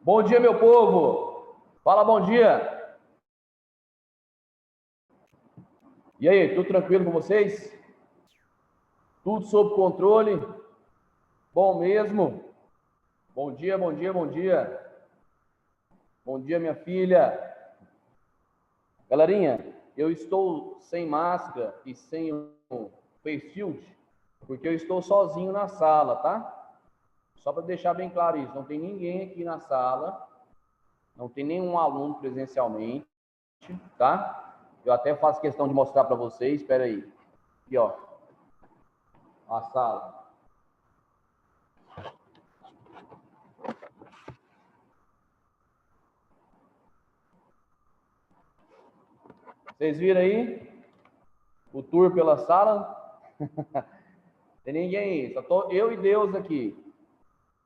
Bom dia, meu povo! Fala bom dia! E aí, tudo tranquilo com vocês? Tudo sob controle? Bom mesmo? Bom dia, bom dia, bom dia! Bom dia, minha filha! Galerinha, eu estou sem máscara e sem o face shield, porque eu estou sozinho na sala, tá? Só para deixar bem claro isso, não tem ninguém aqui na sala, não tem nenhum aluno presencialmente, tá? Eu até faço questão de mostrar para vocês, espera aí. Aqui, ó, a sala. Vocês viram aí o tour pela sala? Tem ninguém aí, só tô eu e Deus aqui.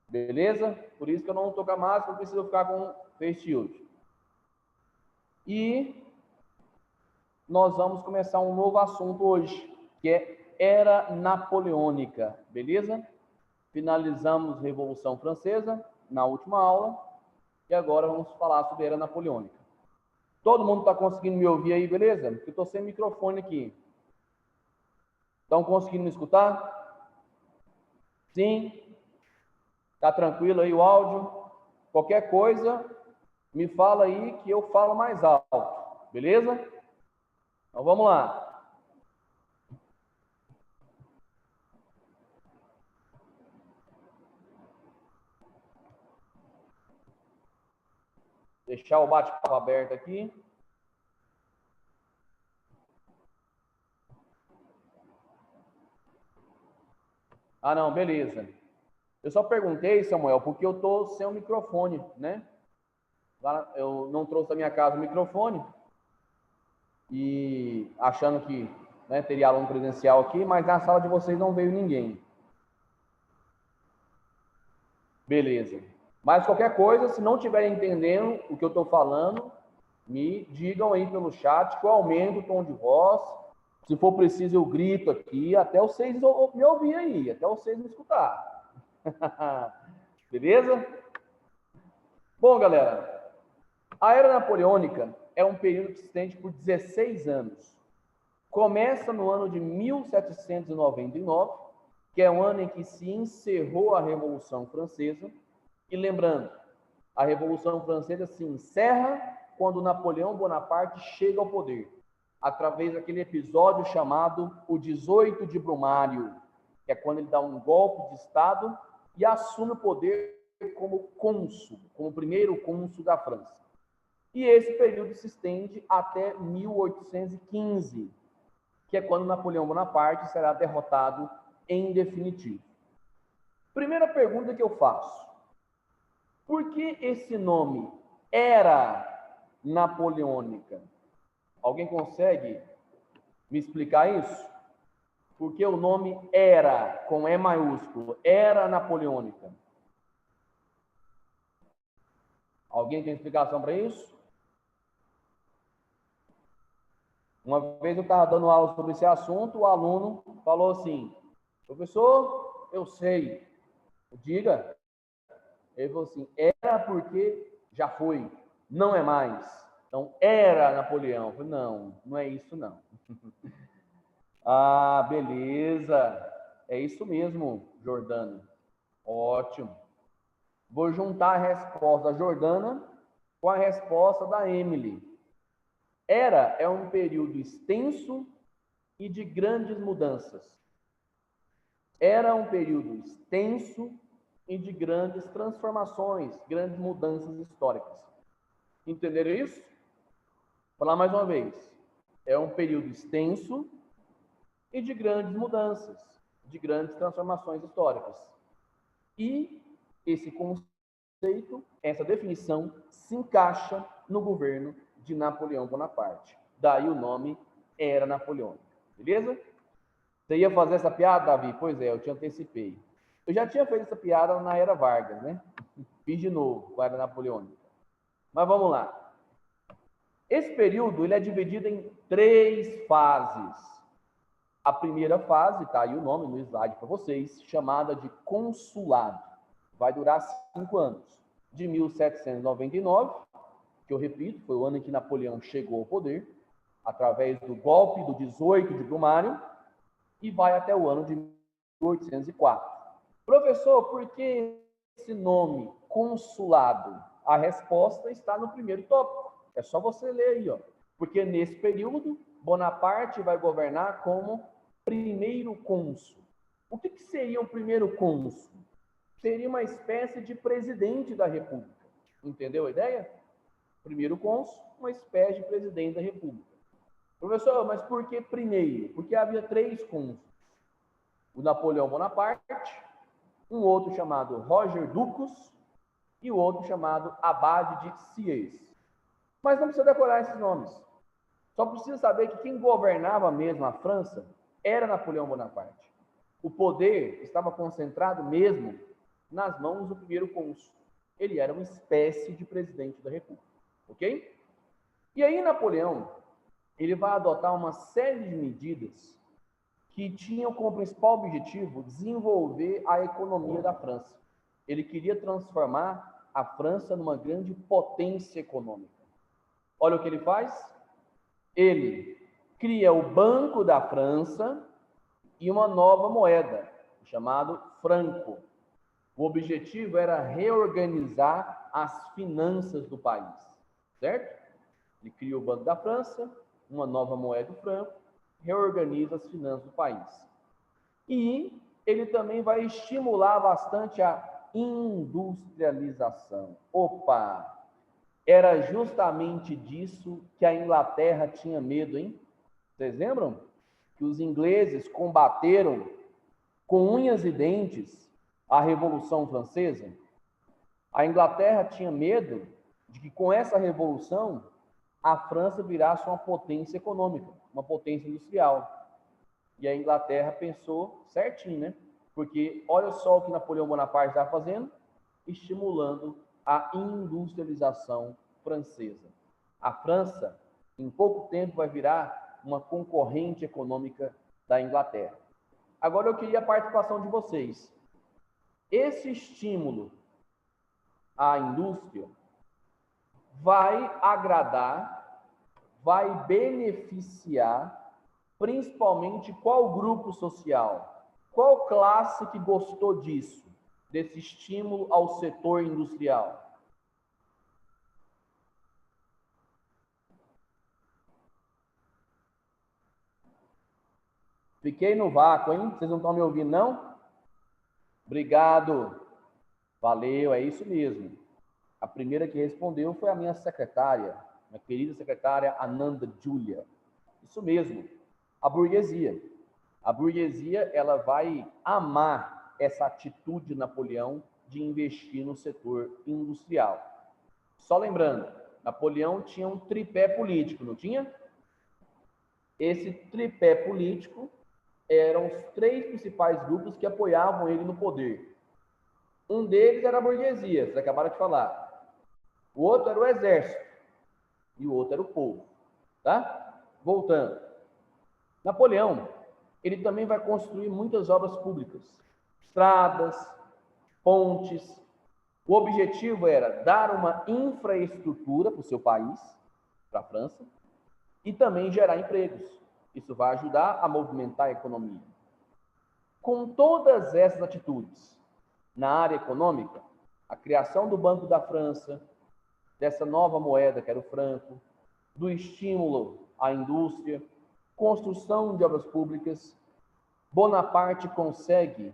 Beleza? Por isso que eu não tô com a máscara, eu preciso ficar com face shield. E nós vamos começar um novo assunto hoje, que é Era Napoleônica, beleza? Finalizamos Revolução Francesa na última aula e agora vamos falar sobre Era Napoleônica. Todo mundo está conseguindo me ouvir aí, beleza? Porque eu estou sem microfone aqui. Estão conseguindo me escutar? Sim? Tá tranquilo aí o áudio? Qualquer coisa, me fala aí que eu falo mais alto, beleza? Então vamos lá. Deixar o bate-papo aberto aqui. Ah, não, beleza. Eu só perguntei, Samuel, porque eu tô sem o microfone, né? Eu não trouxe da minha casa o microfone e achando que, né, teria aluno presencial aqui, mas na sala de vocês não veio ninguém. Beleza. Mas qualquer coisa, se não estiverem entendendo o que eu estou falando, me digam aí pelo chat que eu aumento o tom de voz. Se for preciso, eu grito aqui, até vocês me ouvir aí, até vocês me escutar. Beleza? Bom, galera, a Era Napoleônica é um período que se estende por 16 anos. Começa no ano de 1799, que é o ano em que se encerrou a Revolução Francesa. E lembrando, a Revolução Francesa se encerra quando Napoleão Bonaparte chega ao poder, através daquele episódio chamado o 18 de Brumário, que é quando ele dá um golpe de Estado e assume o poder como cônsul, como primeiro cônsul da França. E esse período se estende até 1815, que é quando Napoleão Bonaparte será derrotado em definitivo. Primeira pergunta que eu faço: por que esse nome Era Napoleônica? Alguém consegue me explicar isso? Por que o nome Era, com E maiúsculo, Era Napoleônica? Alguém tem explicação para isso? Uma vez eu estava dando aula sobre esse assunto, o aluno falou assim: professor, eu sei. Diga. Ele falou assim: era porque já foi, não é mais. Então, era Napoleão. Eu falei: não, não é isso não. Ah, beleza. É isso mesmo, Jordana. Ótimo. Vou juntar a resposta da Jordana com a resposta da Emily. Era é um período extenso e de grandes mudanças. Era um período extenso e de grandes transformações, grandes mudanças históricas. Entenderam isso? Vou falar mais uma vez. É um período extenso e de grandes mudanças, de grandes transformações históricas. E esse conceito, essa definição, se encaixa no governo de Napoleão Bonaparte. Daí o nome Era Napoleônica. Beleza? Você ia fazer essa piada, Davi? Pois é, eu te antecipei. Eu já tinha feito essa piada na Era Vargas, né? Fiz de novo com a Era Napoleônica. Mas vamos lá. Esse período ele é dividido em 3 fases. A primeira fase, está aí o nome no slide para vocês, chamada de consulado. Vai durar 5 anos. de 1799, que eu repito, foi o ano em que Napoleão chegou ao poder, através do golpe do 18 de Brumário, e vai até o ano de 1804. Professor, por que esse nome, consulado? A resposta está no primeiro tópico. É só você ler aí, ó. Porque nesse período, Bonaparte vai governar como primeiro cônsul. O que seria um primeiro cônsul? Seria uma espécie de presidente da República. Entendeu a ideia? Primeiro cônsul, uma espécie de presidente da República. Professor, mas por que primeiro? Porque havia 3 cônsuls. O Napoleão Bonaparte, um outro chamado Roger Ducos e o outro chamado Abade de Sieyès. Mas não precisa decorar esses nomes. Só precisa saber que quem governava mesmo a França era Napoleão Bonaparte. O poder estava concentrado mesmo nas mãos do primeiro cônsul. Ele era uma espécie de presidente da República. Ok? E aí Napoleão, ele vai adotar uma série de medidas que tinham como principal objetivo desenvolver a economia da França. Ele queria transformar a França numa grande potência econômica. Olha o que ele faz. Ele cria o Banco da França e uma nova moeda, chamado franco. O objetivo era reorganizar as finanças do país, certo? Ele cria o Banco da França, uma nova moeda, o franco, reorganiza as finanças do país. E ele também vai estimular bastante a industrialização. Opa! Era justamente disso que a Inglaterra tinha medo, hein? Vocês lembram? Que os ingleses combateram com unhas e dentes a Revolução Francesa. A Inglaterra tinha medo de que com essa revolução a França virasse uma potência econômica, uma potência industrial. E a Inglaterra pensou certinho, né? Porque olha só o que Napoleão Bonaparte estava fazendo, estimulando a industrialização francesa. A França, em pouco tempo, vai virar uma concorrente econômica da Inglaterra. Agora eu queria a participação de vocês. Esse estímulo à indústria vai agradar, vai beneficiar principalmente qual grupo social? Qual classe que gostou disso, desse estímulo ao setor industrial? Fiquei no vácuo, hein? Vocês não estão me ouvindo, não? Obrigado. Valeu, é isso mesmo. A primeira que respondeu foi a minha secretária, minha querida secretária Ananda Julia. Isso mesmo, a burguesia. A burguesia, ela vai amar essa atitude de Napoleão de investir no setor industrial. Só lembrando, Napoleão tinha um tripé político, não tinha? Esse tripé político eram os 3 principais grupos que apoiavam ele no poder. Um deles era a burguesia, vocês acabaram de falar. O outro era o exército. E o outro era o povo. Tá? Voltando. Napoleão, ele também vai construir muitas obras públicas. Estradas, pontes. O objetivo era dar uma infraestrutura para o seu país, para a França, e também gerar empregos. Isso vai ajudar a movimentar a economia. Com todas essas atitudes na área econômica, a criação do Banco da França, dessa nova moeda que era o franco, do estímulo à indústria, construção de obras públicas, Bonaparte consegue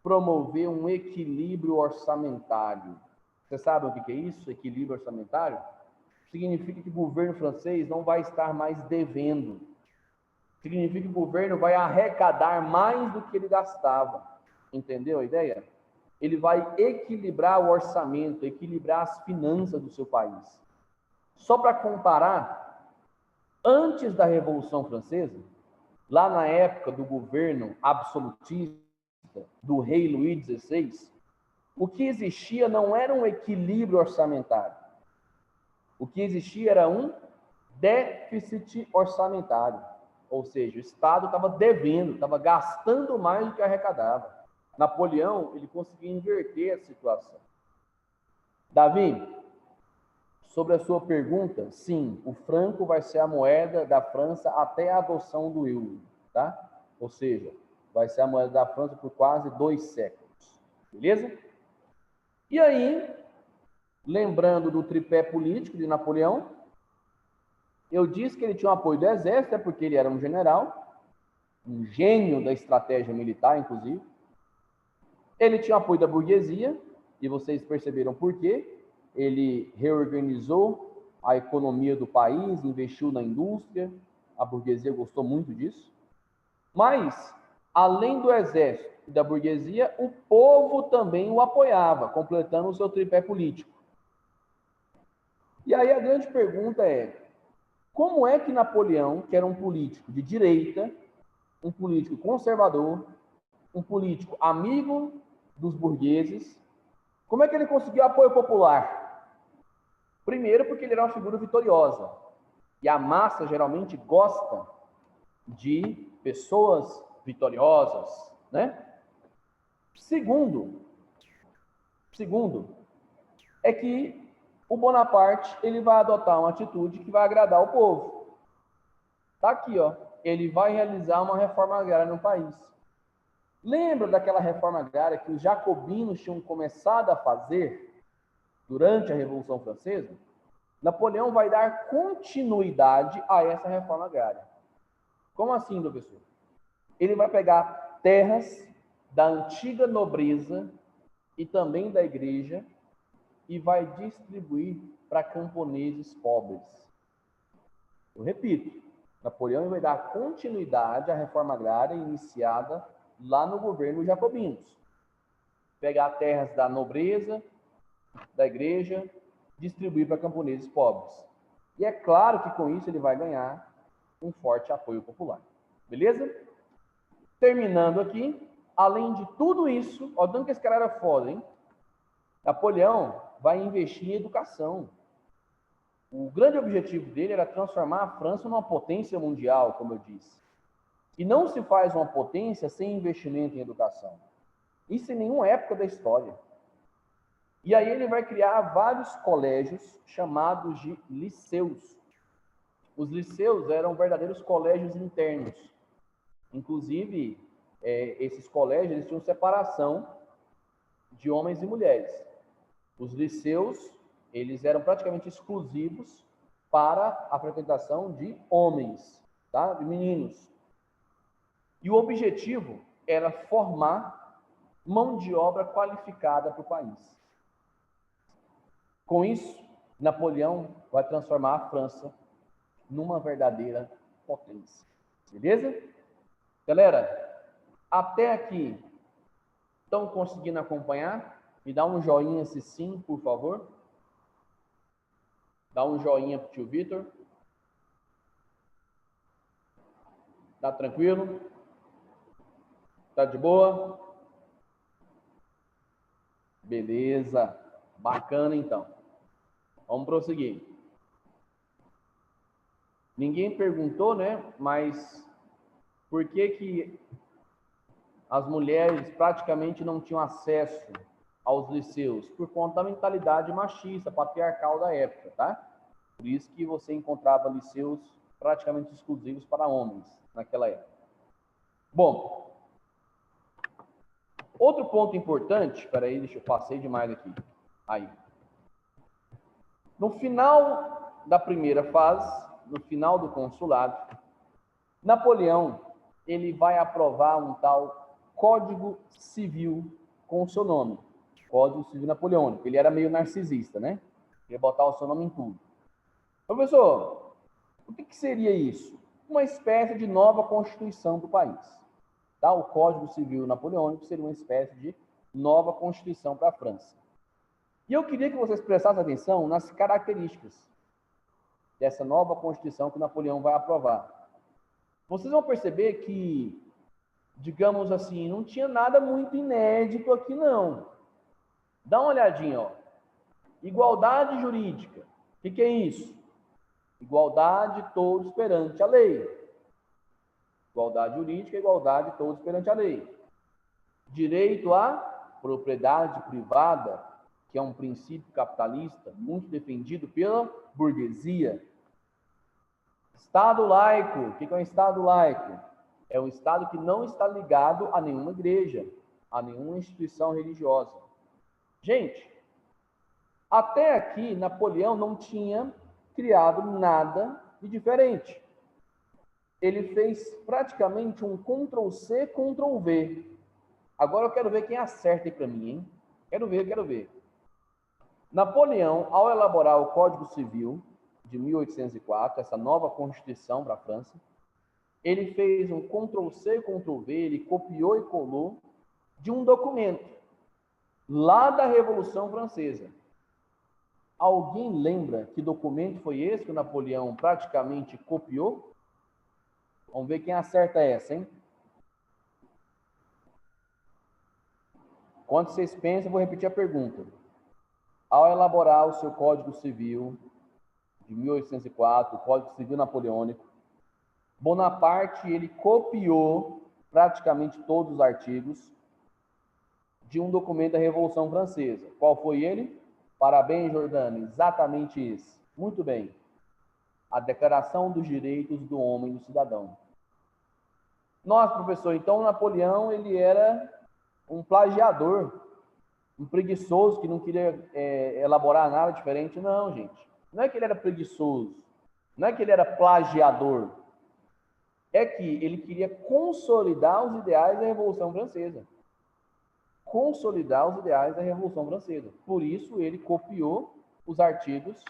promover um equilíbrio orçamentário. Você sabe o que é isso, equilíbrio orçamentário? Significa que o governo francês não vai estar mais devendo. Significa que o governo vai arrecadar mais do que ele gastava. Entendeu a ideia? Ele vai equilibrar o orçamento, equilibrar as finanças do seu país. Só para comparar, antes da Revolução Francesa, lá na época do governo absolutista do rei Luís XVI, o que existia não era um equilíbrio orçamentário. O que existia era um déficit orçamentário. Ou seja, o Estado estava devendo, estava gastando mais do que arrecadava. Napoleão, ele conseguiu inverter a situação. Davi, sobre a sua pergunta, sim, o franco vai ser a moeda da França até a adoção do euro, tá? Ou seja, vai ser a moeda da França por quase 2 séculos, beleza? E aí, lembrando do tripé político de Napoleão, eu disse que ele tinha o apoio do exército, porque ele era um general, um gênio da estratégia militar, inclusive. Ele tinha o apoio da burguesia, e vocês perceberam por quê. Ele reorganizou a economia do país, investiu na indústria, a burguesia gostou muito disso. Mas, além do exército e da burguesia, o povo também o apoiava, completando o seu tripé político. E aí a grande pergunta é, como é que Napoleão, que era um político de direita, um político conservador, um político amigo dos burgueses, como é que ele conseguiu apoio popular? Primeiro, porque ele era uma figura vitoriosa. E a massa geralmente gosta de pessoas vitoriosas, né? Segundo é que o Bonaparte ele vai adotar uma atitude que vai agradar o povo. Tá aqui, ó. Ele vai realizar uma reforma agrária no país. Lembra daquela reforma agrária que os jacobinos tinham começado a fazer durante a Revolução Francesa? Napoleão vai dar continuidade a essa reforma agrária. Como assim, professor? Ele vai pegar terras da antiga nobreza e também da igreja e vai distribuir para camponeses pobres. Eu repito, Napoleão vai dar continuidade à reforma agrária iniciada lá no governo jacobinos. Pegar terras da nobreza, da igreja, distribuir para camponeses pobres. E é claro que com isso ele vai ganhar um forte apoio popular. Beleza? Terminando aqui, além de tudo isso, ó, tanto que esse cara era foda, hein? Napoleão vai investir em educação. O grande objetivo dele era transformar a França numa potência mundial, como eu disse. E não se faz uma potência sem investimento em educação. Isso em nenhuma época da história. E aí ele vai criar vários colégios chamados de liceus. Os liceus eram verdadeiros colégios internos. Inclusive, esses colégios eles tinham separação de homens e mulheres. Os liceus, eles eram praticamente exclusivos para a frequentação de homens, tá? De meninos. E o objetivo era formar mão de obra qualificada para o país. Com isso, Napoleão vai transformar a França numa verdadeira potência. Beleza? Galera, até aqui, estão conseguindo acompanhar? Me dá um joinha se sim, por favor. Dá um joinha pro tio Vitor. Tá tranquilo? Tá de boa? Beleza. Bacana, então. Vamos prosseguir. Ninguém perguntou, né? Mas por que as mulheres praticamente não tinham acesso aos liceus? Por conta da mentalidade machista, patriarcal da época, tá? Por isso que você encontrava liceus praticamente exclusivos para homens naquela época. Bom, outro ponto importante, peraí, deixa eu passei demais aqui. Aí. No final da primeira fase, no final do consulado, Napoleão, ele vai aprovar um tal Código Civil com o seu nome. Código Civil Napoleônico. Ele era meio narcisista, né? Ia botar o seu nome em tudo. Professor, o que seria isso? Uma espécie de nova Constituição do país. Tá? O Código Civil Napoleônico seria uma espécie de nova Constituição para a França. E eu queria que vocês prestassem atenção nas características dessa nova Constituição que Napoleão vai aprovar. Vocês vão perceber que, digamos assim, não tinha nada muito inédito aqui, não. Dá uma olhadinha, ó. Igualdade jurídica. O que é isso? Igualdade de todos perante a lei. Igualdade jurídica, igualdade de todos perante a lei. Direito à propriedade privada, que é um princípio capitalista muito defendido pela burguesia. Estado laico. O que é um Estado laico? É um Estado que não está ligado a nenhuma igreja, a nenhuma instituição religiosa. Gente, até aqui, Napoleão não tinha criado nada de diferente. Ele fez praticamente um Ctrl+C, Ctrl+V. Agora eu quero ver quem acerta aí para mim, hein? Quero ver. Napoleão, ao elaborar o Código Civil de 1804, essa nova Constituição para a França, ele fez um Ctrl+C, Ctrl+V, ele copiou e colou de um documento lá da Revolução Francesa. Alguém lembra que documento foi esse que o Napoleão praticamente copiou? Vamos ver quem acerta essa, hein? Quando vocês pensam, eu vou repetir a pergunta. Ao elaborar o seu Código Civil de 1804, o Código Civil Napoleônico, Bonaparte, ele copiou praticamente todos os artigos de um documento da Revolução Francesa. Qual foi ele? Parabéns, Jordano, exatamente isso. Muito bem. A Declaração dos Direitos do Homem e do Cidadão. Nossa, professor, então Napoleão, ele era um plagiador, um preguiçoso que não queria elaborar nada diferente. Não, gente. Não é que ele era preguiçoso, não é que ele era plagiador. É que ele queria consolidar os ideais da Revolução Francesa. Consolidar os ideais da Revolução Francesa. Por isso, ele copiou os artigos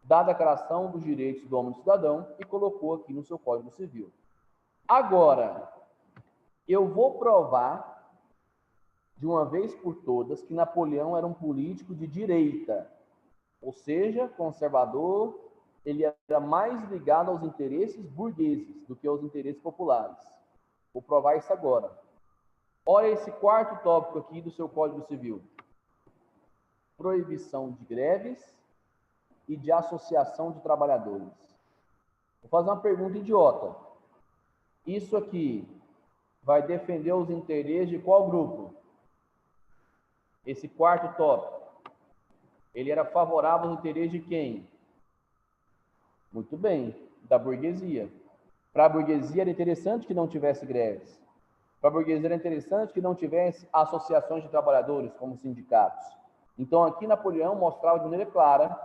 da Declaração dos Direitos do Homem e do Cidadão e colocou aqui no seu Código Civil. Agora, eu vou provar de uma vez por todas que Napoleão era um político de direita, ou seja, conservador. Ele era mais ligado aos interesses burgueses do que aos interesses populares. Vou provar isso agora. Olha esse quarto tópico aqui do seu Código Civil. Proibição de greves e de associação de trabalhadores. Vou fazer uma pergunta idiota. Isso aqui vai defender os interesses de qual grupo? Esse quarto tópico. Ele era favorável aos interesses de quem? Muito bem, da burguesia. Para a burguesia era interessante que não tivesse greves. Para a burguesia era interessante que não tivesse associações de trabalhadores, como sindicatos. Então, aqui Napoleão mostrava de maneira clara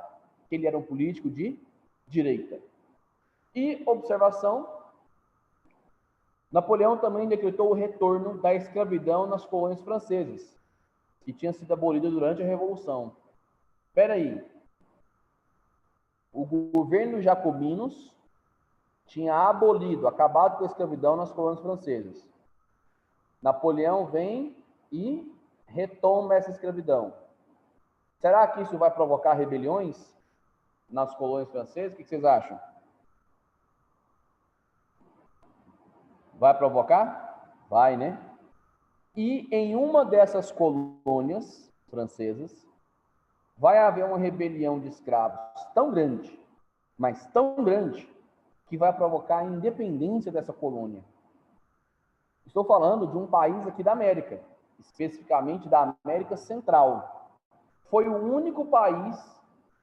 que ele era um político de direita. E, observação, Napoleão também decretou o retorno da escravidão nas colônias francesas, que tinha sido abolida durante a Revolução. Espera aí. O governo jacobinos tinha abolido, acabado com a escravidão nas colônias francesas. Napoleão vem e retoma essa escravidão. Será que isso vai provocar rebeliões nas colônias francesas? O que vocês acham? Vai provocar? Vai, né? E em uma dessas colônias francesas, vai haver uma rebelião de escravos tão grande, mas tão grande, que vai provocar a independência dessa colônia. Estou falando de um país aqui da América, especificamente da América Central. Foi o único país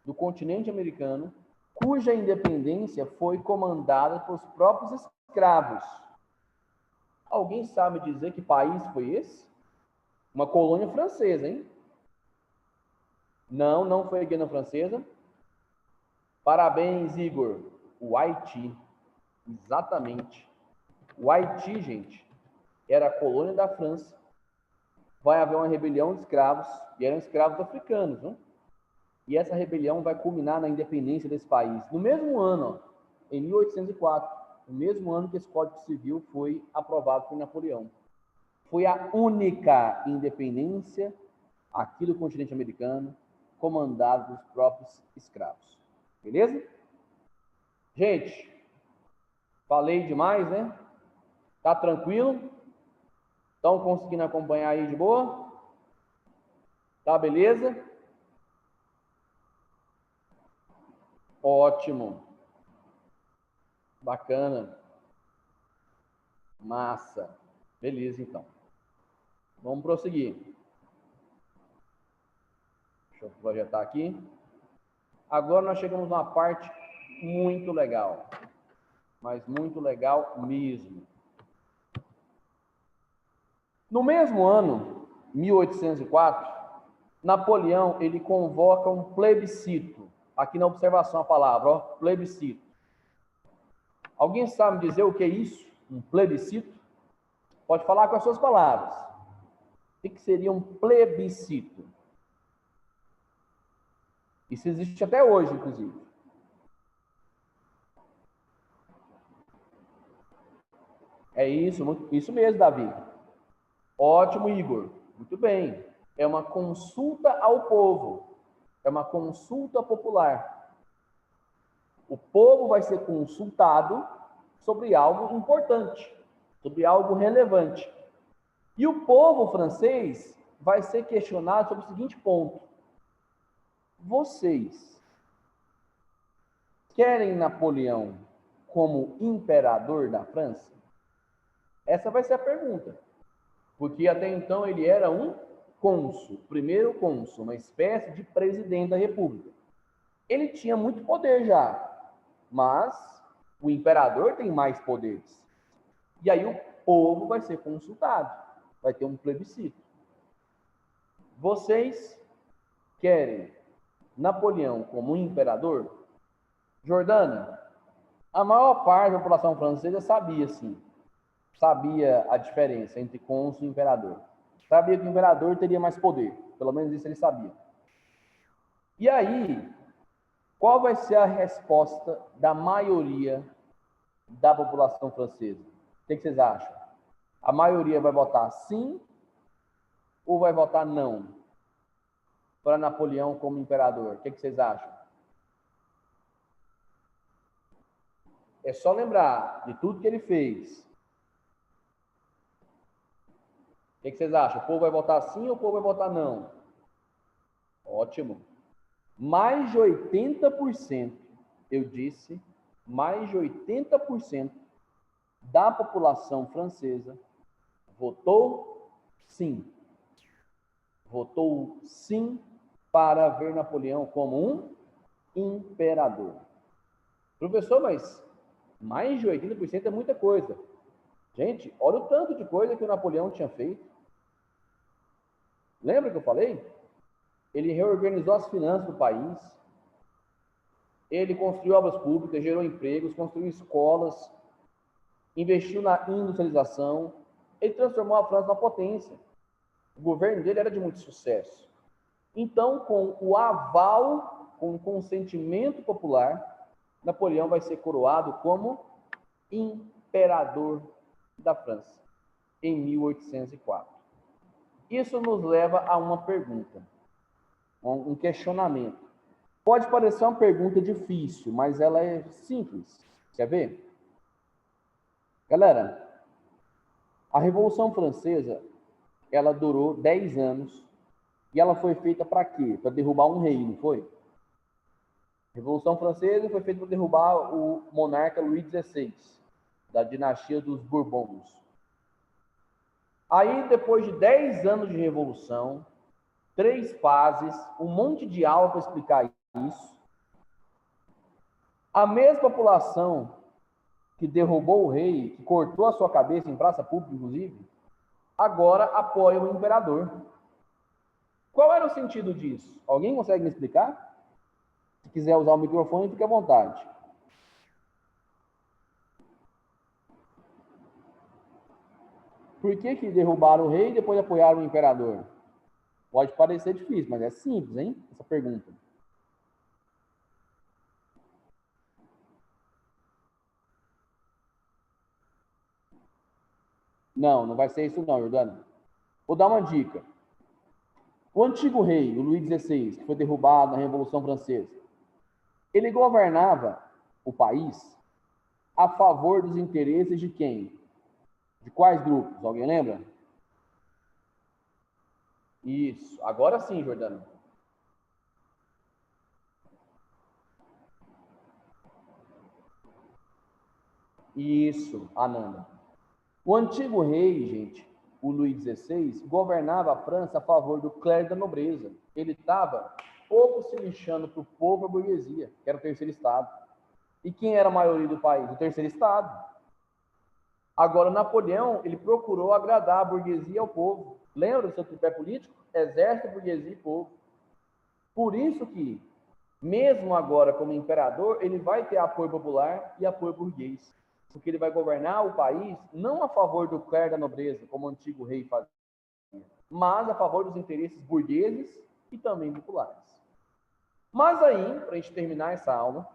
do continente americano cuja independência foi comandada pelos próprios escravos. Alguém sabe dizer que país foi esse? Uma colônia francesa, hein? Não, não foi a Guiana Francesa. Parabéns, Igor. O Haiti. Exatamente. O Haiti, gente, era a colônia da França. Vai haver uma rebelião de escravos, e eram escravos africanos, né? E essa rebelião vai culminar na independência desse país. No mesmo ano, em 1804, no mesmo ano que esse Código Civil foi aprovado por Napoleão. Foi a única independência aqui do continente americano comandada pelos próprios escravos. Beleza? Gente, falei demais, né? Tá tranquilo? Estão conseguindo acompanhar aí de boa? Tá beleza? Ótimo. Bacana. Massa. Beleza, então. Vamos prosseguir. Deixa eu projetar aqui. Agora nós chegamos numa parte muito legal, mas muito legal mesmo. No mesmo ano, 1804, Napoleão ele convoca um plebiscito. Aqui na observação a palavra, ó, plebiscito. Alguém sabe me dizer o que é isso? Um plebiscito? Pode falar com as suas palavras. O que seria um plebiscito? Isso existe até hoje, inclusive. É isso mesmo, Davi. Ótimo, Igor. Muito bem. É uma consulta ao povo. É uma consulta popular. O povo vai ser consultado sobre algo importante, sobre algo relevante. E o povo francês vai ser questionado sobre o seguinte ponto: vocês querem Napoleão como imperador da França? Essa vai ser a pergunta. Porque até então ele era um cônsul, primeiro cônsul, uma espécie de presidente da República. Ele tinha muito poder já, mas o imperador tem mais poderes. E aí o povo vai ser consultado, vai ter um plebiscito. Vocês querem Napoleão como imperador? Jordano, a maior parte da população francesa sabia, sim. Sabia a diferença entre cônsul e imperador. Sabia que o imperador teria mais poder. Pelo menos isso ele sabia. E aí, qual vai ser a resposta da maioria da população francesa? O que vocês acham? A maioria vai votar sim ou vai votar não para Napoleão como imperador? O que vocês acham? É só lembrar de tudo que ele fez. O que vocês acham? O povo vai votar sim ou o povo vai votar não? Ótimo. Mais de 80%, eu disse, mais de 80% da população francesa votou sim. Votou sim para ver Napoleão como um imperador. Professor, mas mais de 80% é muita coisa. Gente, olha o tanto de coisa que o Napoleão tinha feito. Lembra que eu falei? Ele reorganizou as finanças do país, ele construiu obras públicas, gerou empregos, construiu escolas, investiu na industrialização, ele transformou a França numa potência. O governo dele era de muito sucesso. Então, com o aval, com o consentimento popular, Napoleão vai ser coroado como imperador da França, em 1804. Isso nos leva a uma pergunta, um questionamento. Pode parecer uma pergunta difícil, mas ela é simples. Quer ver? Galera, a Revolução Francesa, ela durou 10 anos e ela foi feita para quê? Para derrubar um rei, não foi? A Revolução Francesa foi feita para derrubar o monarca Luís XVI, da dinastia dos Bourbons. Aí, depois de 10 anos de revolução, 3 fases, um monte de aula para explicar isso, a mesma população que derrubou o rei, que cortou a sua cabeça em praça pública, inclusive, agora apoia o imperador. Qual era o sentido disso? Alguém consegue me explicar? Se quiser usar o microfone, fique à vontade. Por que derrubaram o rei e depois apoiaram o imperador? Pode parecer difícil, mas é simples, hein? Essa pergunta. Não, não vai ser isso não, Jordano. Vou dar uma dica. O antigo rei, o Luís XVI, que foi derrubado na Revolução Francesa, ele governava o país a favor dos interesses de quem? De quais grupos? Alguém lembra? Isso. Agora sim, Jordano. Isso, Ananda. O antigo rei, gente, o Luís XVI, governava a França a favor do clero e da nobreza. Ele estava pouco se lixando para o povo e a burguesia, que era o terceiro Estado. E quem era a maioria do país? O terceiro Estado. Agora, Napoleão, ele procurou agradar a burguesia e ao povo. Lembra do seu tripé político? Exército, burguesia e povo. Por isso que, mesmo agora como imperador, ele vai ter apoio popular e apoio burguês. Porque ele vai governar o país não a favor do clero da nobreza, como o antigo rei fazia, mas a favor dos interesses burgueses e também populares. Mas aí, para a gente terminar essa aula,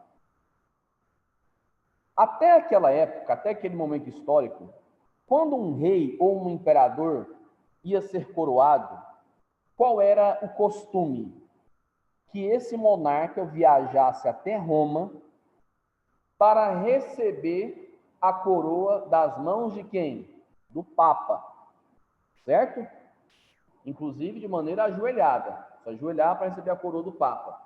até aquela época, até aquele momento histórico, quando um rei ou um imperador ia ser coroado, qual era o costume? Que esse monarca viajasse até Roma para receber a coroa das mãos de quem? Do Papa, certo? Inclusive de maneira ajoelhada, se ajoelhar para receber a coroa do Papa.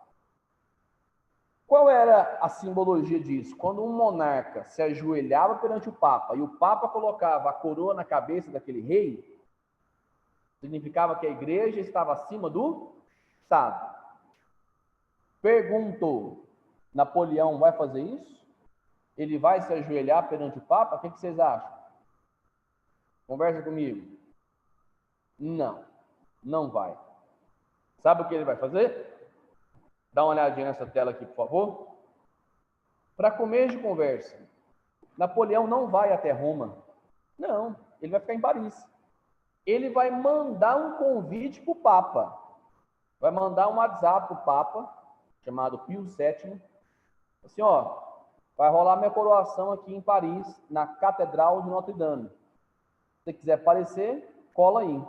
Qual era a simbologia disso? Quando um monarca se ajoelhava perante o Papa e o Papa colocava a coroa na cabeça daquele rei, significava que a igreja estava acima do Estado. Perguntou, Napoleão vai fazer isso? Ele vai se ajoelhar perante o Papa? O que vocês acham? Conversa comigo. Não, não vai. Sabe o que ele vai fazer? Dá uma olhadinha nessa tela aqui, por favor. Para começo de conversa, Napoleão não vai até Roma. Não, ele vai ficar em Paris. Ele vai mandar um convite para o Papa. Vai mandar um WhatsApp para o Papa, chamado Pio VII. Assim, ó, vai rolar minha coroação aqui em Paris, na Catedral de Notre Dame. Se você quiser aparecer, cola aí.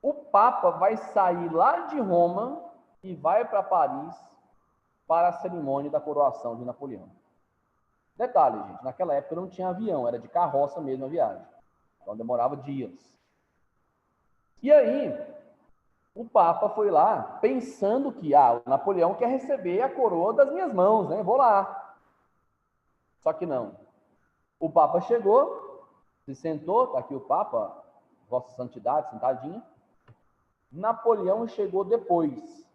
O Papa vai sair lá de Roma e vai para Paris para a cerimônia da coroação de Napoleão. Detalhe, gente, naquela época não tinha avião, era de carroça mesmo a viagem. Então demorava dias. E aí, o Papa foi lá pensando que o Napoleão quer receber a coroa das minhas mãos, né? Vou lá. Só que não. O Papa chegou, se sentou, está aqui o Papa, Vossa Santidade, sentadinha. Napoleão chegou depois,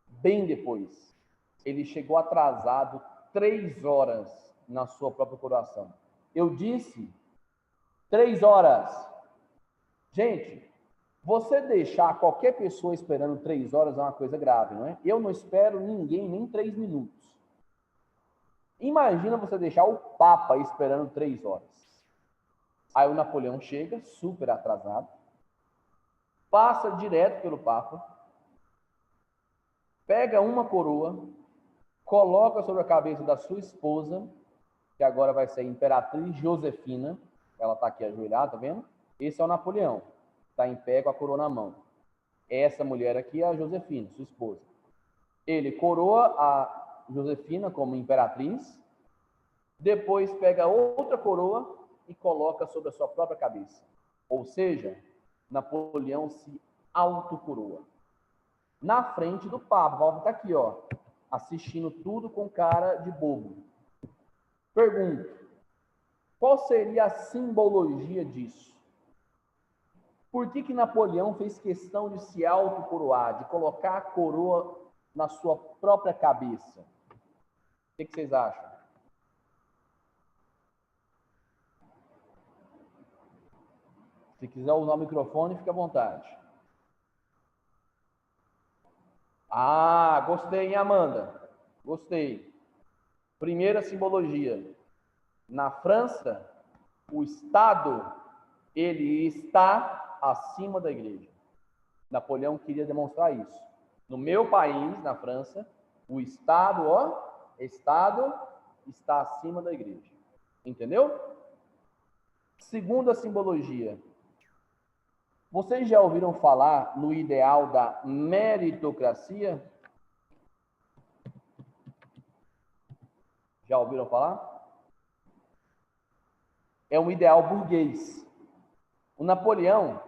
bem depois. Ele chegou atrasado 3 horas na sua própria coroação. Eu disse 3 horas. Gente, você deixar qualquer pessoa esperando 3 horas é uma coisa grave, não é? Eu não espero ninguém nem 3 minutos. Imagina você deixar o Papa esperando 3 horas. Aí o Napoleão chega, super atrasado, passa direto pelo Papa, pega uma coroa, coloca sobre a cabeça da sua esposa, que agora vai ser a Imperatriz Josefina, ela está aqui ajoelhada, tá vendo? Esse é o Napoleão, está em pé com a coroa na mão. Essa mulher aqui é a Josefina, sua esposa. Ele coroa a Josefina como imperatriz, depois pega outra coroa e coloca sobre a sua própria cabeça. Ou seja, Napoleão se autocoroa. Na frente do Papa, o Papa está aqui, ó, assistindo tudo com cara de bobo. Pergunto, qual seria a simbologia disso? Por que Napoleão fez questão de se autocoroar, de colocar a coroa na sua própria cabeça? O que vocês acham? Se quiser usar o microfone, fique à vontade. Gostei, hein, Amanda? Gostei. Primeira simbologia. Na França, o Estado, ele está acima da igreja. Napoleão queria demonstrar isso. No meu país, na França, o Estado está acima da igreja. Entendeu? Segunda simbologia. Vocês já ouviram falar no ideal da meritocracia? Já ouviram falar? É um ideal burguês. O Napoleão,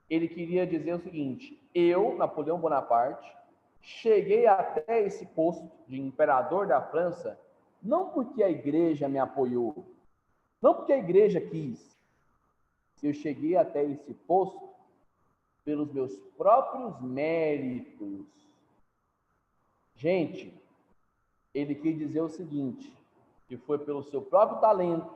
ele queria dizer o seguinte: eu, Napoleão Bonaparte, cheguei até esse posto de imperador da França não porque a igreja me apoiou, não porque a igreja quis. eu cheguei até esse posto pelos meus próprios méritos. Gente, ele quis dizer o seguinte, que foi pelo seu próprio talento,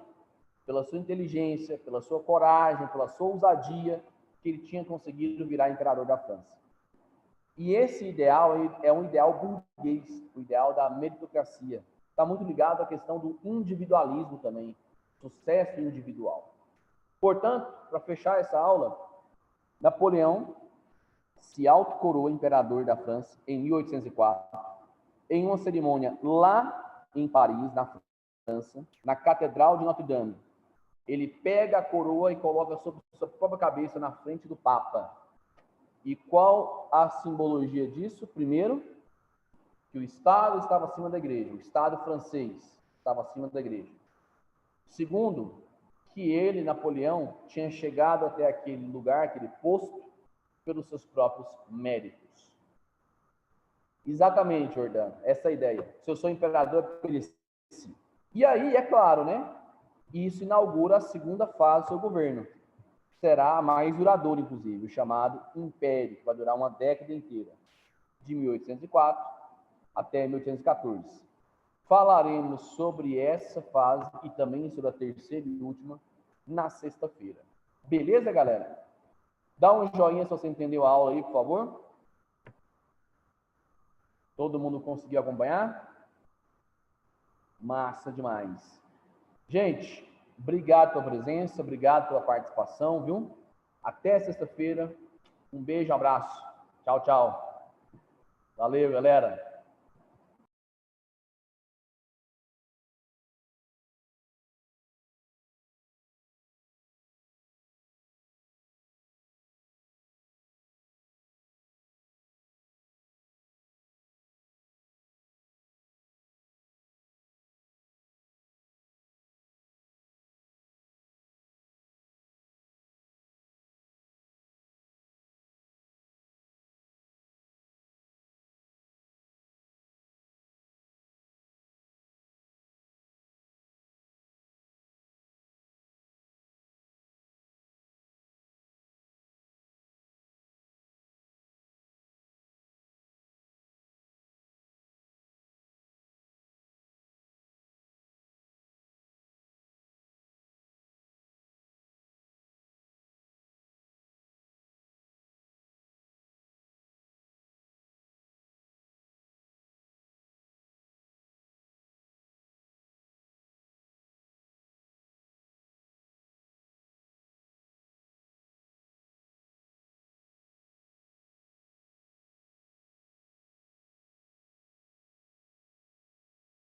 pela sua inteligência, pela sua coragem, pela sua ousadia, que ele tinha conseguido virar imperador da França. E esse ideal é um ideal burguês, o ideal da meritocracia. Está muito ligado à questão do individualismo também, sucesso individual. Portanto, para fechar essa aula, Napoleão se autocoroa imperador da França em 1804, em uma cerimônia lá em Paris, na França, na Catedral de Notre-Dame. Ele pega a coroa e coloca sobre sua própria cabeça na frente do Papa. E qual a simbologia disso? Primeiro, que o Estado estava acima da igreja, o Estado francês estava acima da igreja. Segundo, que ele, Napoleão, tinha chegado até aquele lugar, aquele posto, pelos seus próprios méritos. Exatamente, Jordano, essa é a ideia. Se eu sou imperador, eu mereci. E aí, é claro, né? Isso inaugura a segunda fase do seu governo. Será a mais duradoura, inclusive, o chamado Império, que vai durar uma década inteira, de 1804 até 1814. Falaremos sobre essa fase e também sobre a terceira e última na sexta-feira. Beleza, galera? Dá um joinha se você entendeu a aula aí, por favor. Todo mundo conseguiu acompanhar? Massa demais. Gente, obrigado pela presença, obrigado pela participação, viu? Até sexta-feira. Um beijo, um abraço. Tchau, tchau. Valeu, galera.